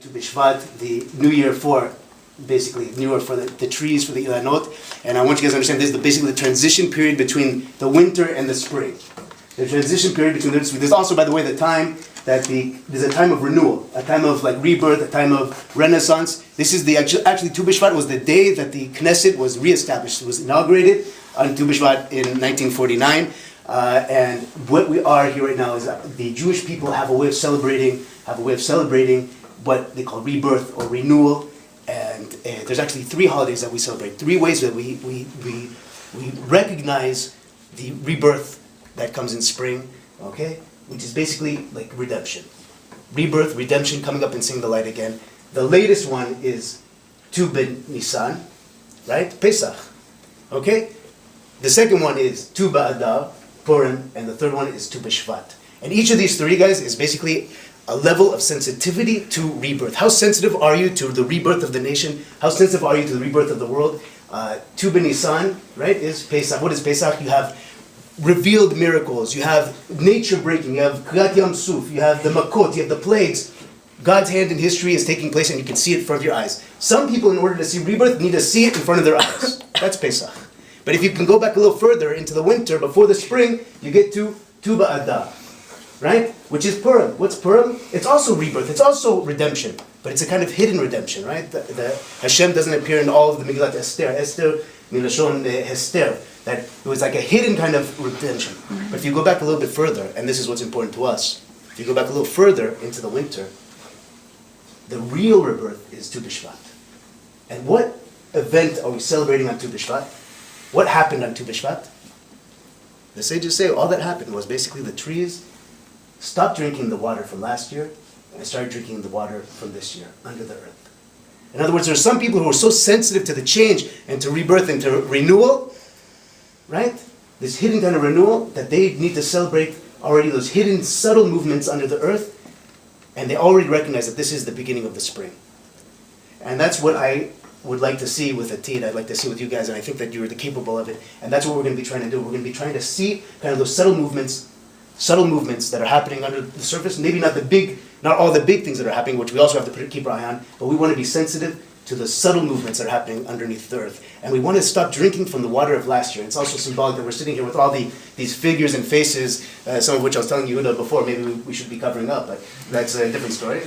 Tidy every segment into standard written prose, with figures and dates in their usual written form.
to Bishvat, the New Year for, basically, New Year for the trees, for the Ilanot. And I want you guys to understand this is basically the transition period between the winter and the spring. The transition period between the spring. There's also, by the way, the time that there's a time of renewal, a time of like rebirth, a time of renaissance. This is the actually Tu B'Shvat was the day that the Knesset was reestablished. It was inaugurated on Tu B'Shvat in 1949. And what we are here right now is that the Jewish people have a way of celebrating what they call rebirth or renewal. And there's actually 3 holidays that we celebrate, 3 ways that we recognize the rebirth that comes in spring, okay? Which is basically like redemption. Rebirth, redemption, coming up and seeing the light again. The latest one is Tu B'Nisan, right? Pesach, okay? The second one is Tu B'Adar, Purim, and the third one is Tu B'Shvat. And each of these 3, guys, is basically a level of sensitivity to rebirth. How sensitive are you to the rebirth of the nation? How sensitive are you to the rebirth of the world? Tu B'Nisan, right, is Pesach. What is Pesach? You have revealed miracles, you have nature breaking, you have Kriyat Yam Suf, you have the Makot, you have the plagues. God's hand in history is taking place and you can see it in front of your eyes. Some people, in order to see rebirth, need to see it in front of their eyes. That's Pesach. But if you can go back a little further into the winter, before the spring, you get to Tu B'Adar, right? Which is Purim. What's Purim? It's also rebirth, it's also redemption. But it's a kind of hidden redemption, right? The Hashem doesn't appear in all of the Megillat Esther. Esther, Milashon Hester. That it was like a hidden kind of redemption. But if you go back a little bit further, and this is what's important to us, if you go back a little further into the winter, the real rebirth is Tu B'Shvat. And what event are we celebrating on Tu B'Shvat? What happened on Tu B'Shvat? The sages say all that happened was basically the trees stopped drinking the water from last year and started drinking the water from this year, under the earth. In other words, there are some people who are so sensitive to the change and to rebirth and to renewal, right? This hidden kind of renewal that they need to celebrate already those hidden subtle movements under the earth, and they already recognize that this is the beginning of the spring. And that's what I would like to see with Atid. I'd like to see with you guys, and I think that you're capable of it. And that's what we're going to be trying to do. We're going to be trying to see kind of those subtle movements that are happening under the surface. Maybe not all the big things that are happening, which we also have to keep our eye on, but we want to be sensitive to the subtle movements that are happening underneath the earth. And we want to stop drinking from the water of last year. It's also symbolic that we're sitting here with all these figures and faces, some of which I was telling you before, maybe we should be covering up, but that's a different story.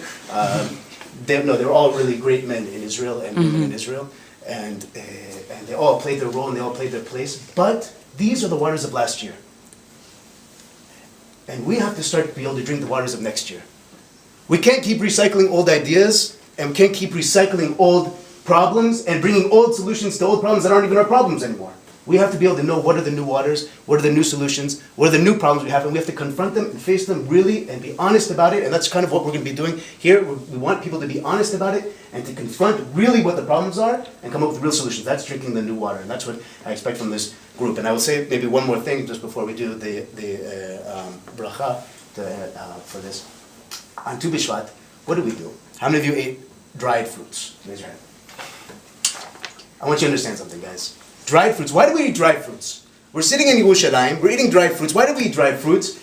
They're all really great men in Israel and women in Israel, and they all played their role and they all played their place, but these are the waters of last year. And we have to start to be able to drink the waters of next year. We can't keep recycling old ideas, and we can't keep recycling old problems and bringing old solutions to old problems that aren't even our problems anymore. We have to be able to know what are the new waters, what are the new solutions, what are the new problems we have, and we have to confront them and face them really and be honest about it, and that's kind of what we're going to be doing here. We want people to be honest about it and to confront really what the problems are and come up with real solutions. That's drinking the new water, and that's what I expect from this group. And I will say maybe one more thing just before we do the bracha for this. On Tu B'Shvat, what do? How many of you ate dried fruits? Raise your hand. I want you to understand something, guys. Dried fruits. Why do we eat dried fruits? We're sitting in Yerushalayim, we're eating dried fruits. Why do we eat dried fruits?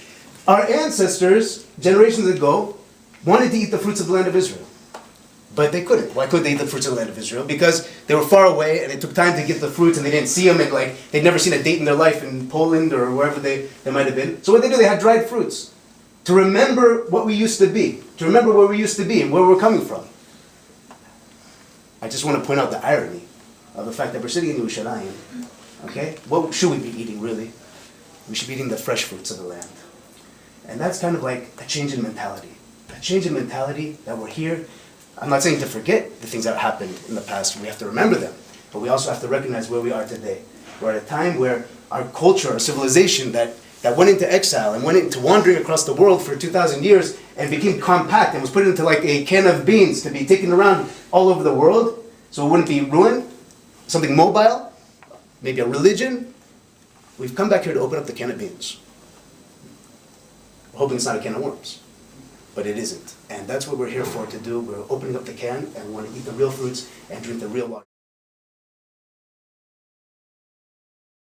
Our ancestors, generations ago, wanted to eat the fruits of the land of Israel. But they couldn't. Why couldn't they eat the fruits of the land of Israel? Because they were far away and it took time to get the fruits and they didn't see them, and they'd never seen a date in their life in Poland or wherever they might have been. So what they had dried fruits. To remember what we used to be. To remember where we used to be and where we're coming from. I just want to point out the irony of the fact that we're sitting in Yerushalayim, okay? What should we be eating, really? We should be eating the fresh fruits of the land. And that's kind of like a change in mentality. A change in mentality that we're here. I'm not saying to forget the things that happened in the past. We have to remember them. But we also have to recognize where we are today. We're at a time where our culture, our civilization that went into exile and went into wandering across the world for 2,000 years and became compact and was put into like a can of beans to be taken around all over the world so it wouldn't be ruined. Something mobile, maybe a religion. We've come back here to open up the can of beans. We're hoping it's not a can of worms, but it isn't. And that's what we're here for to do. We're opening up the can and we want to eat the real fruits and drink the real water.